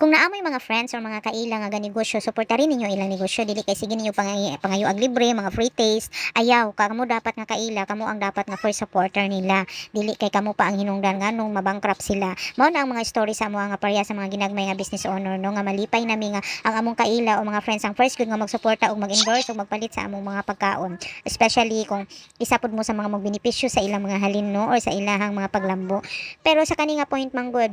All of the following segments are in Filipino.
Kung naamoy mga friends or mga kaila nga ganegosyo, suportahin ninyo ilang negosyo dili kay sige ninyo pangayo ag libre mga free taste. Ayaw kamo dapat nga kaila, kamo ang dapat nga first supporter nila. Dili kay kamo pa ang hinungdan nganong mabankrupt sila. Mao na ang mga story sa mga pareha sa mga ginagmay nga business owner no nga malipay nami nga ang among kaila o mga friends ang first good nga magsuporta o mag-endorse o magpalit sa among mga pagkaon. Especially kung isa pud mo sa mga magbenepisyo sa ilang mga halin no or sa ilahang mga paglambo. Pero sa kani nga point man good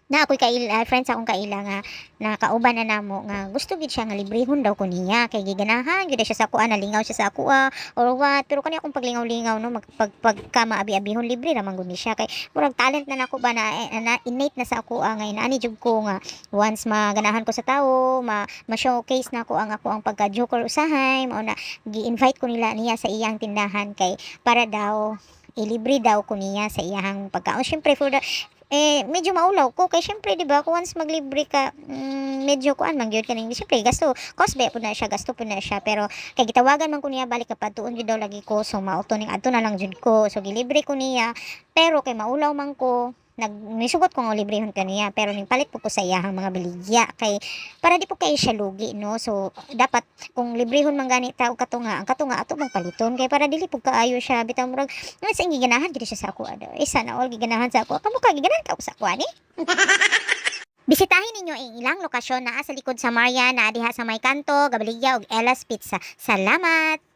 na ako'y kaila friends akong kaila nga nakauban na namo nga gusto gid siya nga librehon daw ko niya kay giganahan gyud siya sa kuan nalingaw siya sa kuha or what pero kani akong paglingaw-lingaw no pagka maabi-abihon libre ra man gud ni siya kay murag talent na nako ba na innate na sa ako nga inaani jud ko nga once maganahan ko sa tawo ma-showcase na ko ang pagka-joker usahay mao na gi-invite ko niya sa iyang tindahan kay para daw ilibre daw ko niya sa iyang pagkaon syempre for the medyo maulaw ko kay syempre 'di ba kung once maglibre ka medyo kuan man gyud kaning syempre gasto cosbe pud na siya gasto pud na siya pero kay gitawagan man ko niya balik kapag tuon gyud daw lagi ko so mauto ning adto na lang jud ko so gilibre ko niya pero kay maulaw man ko nisugot ko nga librehon kaniya pero ning palit po ko sa iyahang mga baligya kay para di po kay siya lugi no so dapat kung librehon man gani ta og katunga ang katunga ato bang paliton kay para dili po kaayo siya bitaw murag nga sa giganahan gid siya sa ako ada isa na all giganahan sa ako kamo ka giganahan ka sa ako ani. Bisitahin ninyo ang ilang lokasyon naa sa likod sa Maria na diha sa May Kanto, Gabaligya ug Ella's Pizza. Salamat!